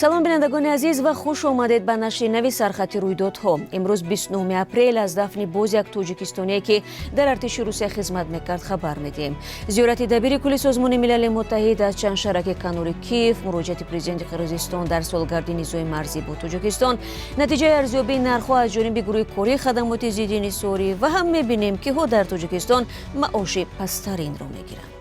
салом бинандагони азиз ва хуш омадед ба нашри нави сархати рӯйдодҳо. Имрӯз 29 апрел аз дафни боз як тоҷикистоние ки дар артиши Русия хизмат мекард хабар медиҳем. Зиёрати дабири кулли Созмони Милали Муттаҳид аз чанд шаҳраки канори Киев, муроҷиати президенти Қирғизистон дар солгарди низои марзӣ бо Тоҷикистон, натиҷаи арзёбии нархҳо аз ҷониби гурӯҳи кории хадамоти зидди нисорӣ ва ҳам мебинем ки ҳо дар Тоҷикистон маоши пасттаринро мегиранд.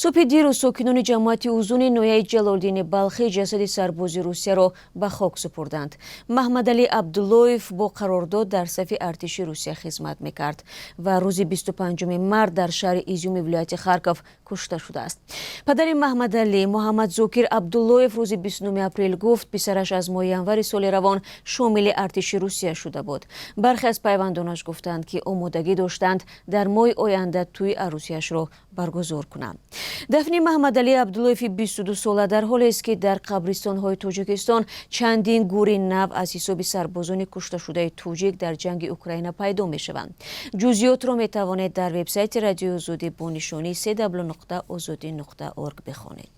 субҳи дирӯз сокинони ҷамоати узуни ноҳияи Ҷалолиддини Балхӣ ҷасади сарбози Русияро ба хок супурданд. Маҳмадалӣ Абдуллоев бо қарордод дар сафи артиши Русия хизмат мекард ва рӯзи 25 март дар шаҳри Изюми вилояти Харков кушта шудааст. Падари Маҳмадалӣ Муҳаммад Зокир Абдуллоев рӯзи 29 апрел гуфт писараш аз моҳи январи соли равон шомили артиши Русия шуда буд. Бархе аз пайвандонаш гуфтанд ки омодагӣ доштанд дар моҳи оянда тӯи арӯсиашро баргузор кунанд. дафни Маҳмадалӣ Абдуллоеви 22 сола дар ҳолест ки дар қабристонҳои Тоҷикистон чандин гури нав аз ҳисоби сарбозони кушташудаи тоҷик дар ҷанги Украина пайдо мешаванд. ҷузъиётро метавонед дар вебсайти Радиои Озодӣ бо нишони www.ozodi.org бихонед.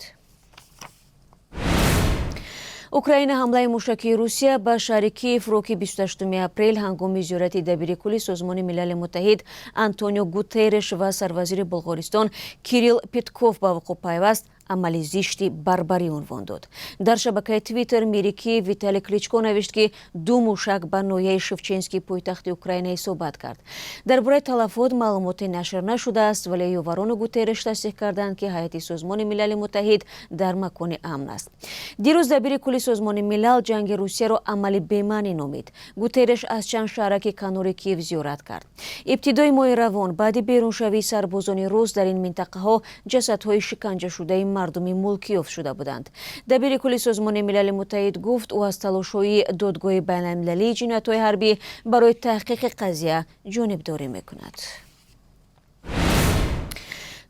Украина ҳамлаи мушакии Русия ба шаҳри Киев роки 28 апрел ҳангоми зиёрати дабири кулли Созмони Милали Муттаҳид Антонио Гутерреш ва сарвазири Булғористон Кирилл Петков ба вуқӯъ пайваст амали зишти барбарӣ унвон дод. Дар шабакаи Твиттер мери Киев Виталий Кличко навишт ки ду мушак ба ноҳияи Шевченскии пойтахти Украина исобат кард. Дар бораи талафот маълумоте нашр нашудааст, вале ёварони Гутерреш тасдиқ карданд ки ҳайати Созмони Милали Муттаҳид дар макони амн аст. Дирӯз дабири кулли Созмони Милал ҷанги Русияро амали бемаънӣ номид. Гутерреш аз чанд шаҳраки канори Киев зиёрат кард. Ибтидои моҳи равон баъди беруншавии сарбозони рус дар ин минтақаҳо ҷасадҳои шиканҷашудаи мардуми мулкӣ ёфт шуда буданд. Дабири кулли Созмони Милали Муттаҳид гуфт ӯ аз талошҳои додгоҳи байналмилалии ҷиноятҳои ҳарбӣ барои таҳқиқи қазия ҷонибдорӣ мекунад.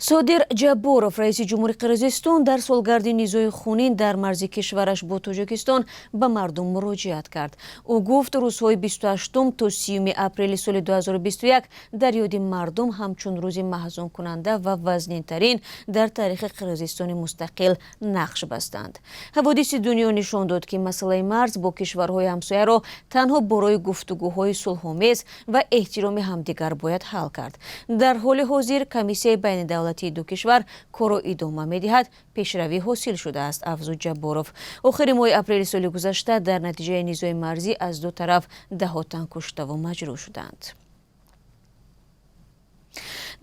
Содир Ҷабборов, раиси ҷумҳури Қирғизистон, дар солгарди низои хунин дар марзи кишвараш бо Тоҷикистон ба мардум муроҷиат кард. Ӯ гуфт рӯзҳои 28 то 30 апрели соли 2021 дар ёди мардум ҳамчун рӯзи маҳзункунанда ва вазнинтарин дар таърихи Қирғизистони мустақил нақш бастанд. Ҳаводиси дунё нишон дод ки масъалаи марз бо кишварҳои ҳамсояро танҳо борои гуфтугӯҳои сулҳомез ва эҳтироми ҳамдигар бояд ҳал кард. Дар ҳоли ҳозир комиссияи байнидавлатии ду кишвар коро идома медиҳад, пешравӣ ҳосил шудааст, афзуд Ҷабборов. Охири моҳи апрели соли гузашта дар натиҷаи низои марзӣ аз ду тараф даҳотан куштаву маҷрӯҳ шуданд.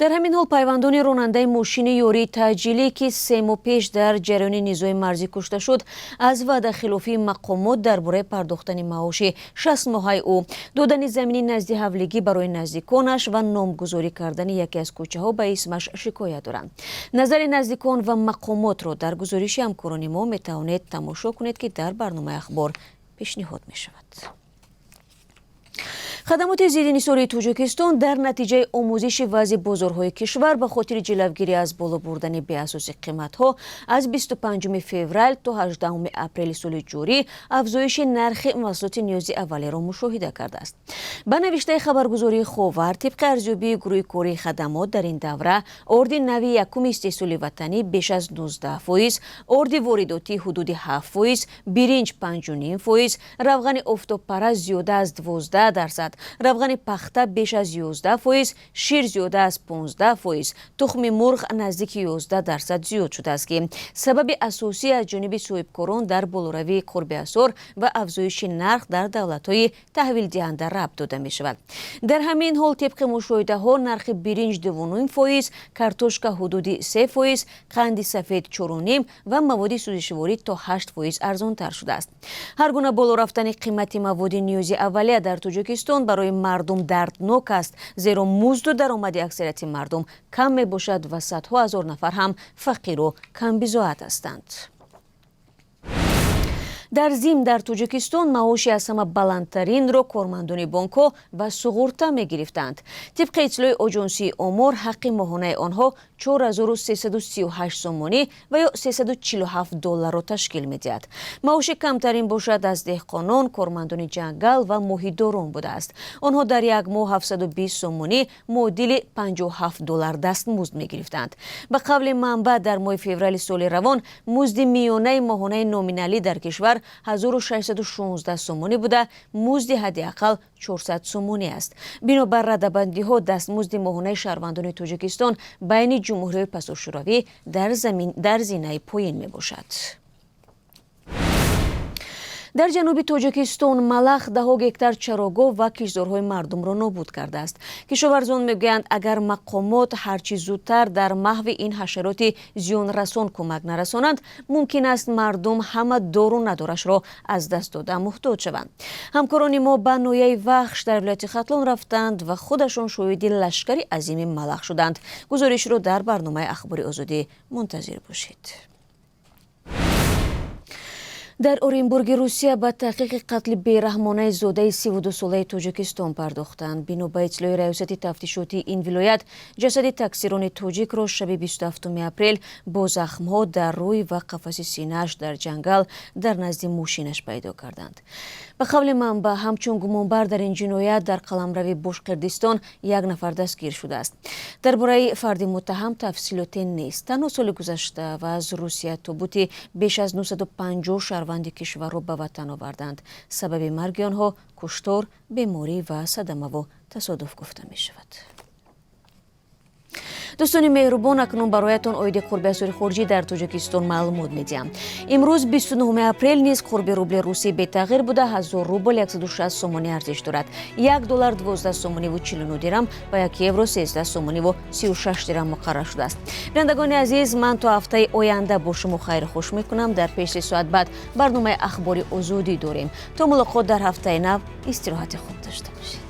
дар ҳамин ҳол пайвандони ронандаи мошини ёрии таъҷилӣ ки 3 моҳ пеш дар ҷараёни низои марзӣ кушта шуд, аз ваъдахилофии мақомот дар бораи пардохтани маоши 60 моҳаи ӯ, додани замини назди ҳавлигӣ барои наздиконаш ва номгузорӣ кардани яке аз кӯчаҳо ба исмаш шикоят доранд. назари наздикон ва мақомотро дар гузориши ҳамкорони мо метавонед тамошо кунед ки дар барномаи ахбор пешниҳод мешавад. хадамоти зидди нисории Тоҷикистон дар натиҷаи омӯзиши вазъи бозорҳои кишвар ба хотири ҷилавгирӣ аз боло бурдани беасоси қиматҳо аз 25 феврал то 18 апрели соли ҷорӣ афзоиши нархи маҳсулоти ниёзи аввалиро мушоҳида кардааст. ба навиштаи хабаргузории Ховар, тибқи арзёбии гурӯҳи кории хадамот дар ин давра орди нави якуми истеҳсоли ватанӣ беш аз 19%, орди воридотӣ ҳудуди 7%, биринҷ 5.5%, равғани офтобпара зиёда аз 12%, равғани пахта беш аз 11%, шир зиёда аз 15%, тухми мурғ наздики 11% зиёд шудааст ки сабаби асосӣ аз ҷониби соҳибкорон дар болоравии қурбиасор ва афзоиши нарх дар давлатҳои таҳвилдиҳанда рабт дода мешавад. дар ҳамин ҳол тибқи мушоҳидаҳо нархи биринҷ 2.9%, картошка ҳудуди 3%, қанди сафед 4.5% ва маводи сӯзишворӣ то 8% арзонтар шудааст. ҳар гуна боло рафтани қимати маводи ниёзи аввалия дар Тоҷикистон барои мардум дарднок аст, зеро музду даромади аксарияти мардум кам мебошад ва садҳо ҳазор нафар ҳам фақиру камбизоат ҳастанд. дар зим дар Тоҷикистон маоши аз ҳама баландтаринро кормандони бонкҳо ва суғурта мегирифтанд. тибқи иттилои оҷонсии омор ҳаққи моҳонаи онҳо 4338 сомонӣ ва ё $347ро ташкил медиҳад. маоши камтарин бошад аз деҳқонон, кормандони ҷангал ва моҳидорон будааст. онҳо дар як моҳ 720 сомонӣ муодили $57 дастмузд мегирифтанд. ба қавли манбаъ дар моҳи феврали соли равон музди миёнаи моҳонаи номиналӣ дар кишвар 1616 сомонӣ буда, музди ҳаддиақал 400 сомонӣ аст. бинобар радабандиҳо дастмузди моҳонаи шаҳрвандони Тоҷикистон байни ҷумҳуриёи пасошӯравӣ дар зинаи поин мебошад. дар ҷануби Тоҷикистон малах даҳо гектар чарогоҳ ва киштзорҳои мардумро нобуд кардааст. кишоварзон мегӯянд, агар мақомот ҳарчи зудтар дар маҳви ин ҳашароти зиёнрасон кӯмак нарасонанд, мумкин аст мардум ҳама дору надорашро аз даст дода муҳтоҷ шаванд. ҳамкорони мо ба ноҳияи Вахш дар вилояти Хатлон рафтанд ва худашон шоҳиди лашкари азими малах шуданд. гузоришро дар барномаи ахбори озодӣ мунтазир бошед. дар Оренбурги Русия ба таҳқиқи қатли бераҳмонаи зодаи 32-солаи Тоҷикистон пардохтанд. бино ба иттилои раёсати тафтишоти ин вилоят, ҷасади таксирони тоҷикро шаби 27 апрел бо захмҳо дар рӯй ва қафаси синааш дар ҷангал дар назди мошинаш пайдо карданд. ба қавли манбаъ, ҳамчун гумонбар дар ин ҷиноят дар қаламрави Бошқирдистон як нафар дастгир шудааст. дар бораи фарди муттаҳам тафсилоте нест. танҳо соли гузашта ва аз Русия тобути беш аз 950 шаҳрванди кишварро ба ватан оварданд. сабаби марги онҳо куштор, беморӣ ва садамаву тасодуф гуфта мешавад. дӯстони меҳрубон, акнун бароятон оиди қурби асъори хориҷӣ дар Тоҷикистон маълумот медиҳам. имрӯз 29 апрел низ қурби рубли русӣ бетағйир буда 1000 рубл 160 сомонӣ арзиш дорад. $1 12 сомониву 49 дирам ва 1 евро 13 сомониву 36 дирам муқаррар шудааст. бинандагони азиз, ман то ҳафтаи оянда бо шумо хайрхуш мекунам. дар пеш 3 соат баъд барномаи ахбори озодӣ дорем. то мулоқот дар ҳафтаи нав, истироҳати хуб дошта бошед.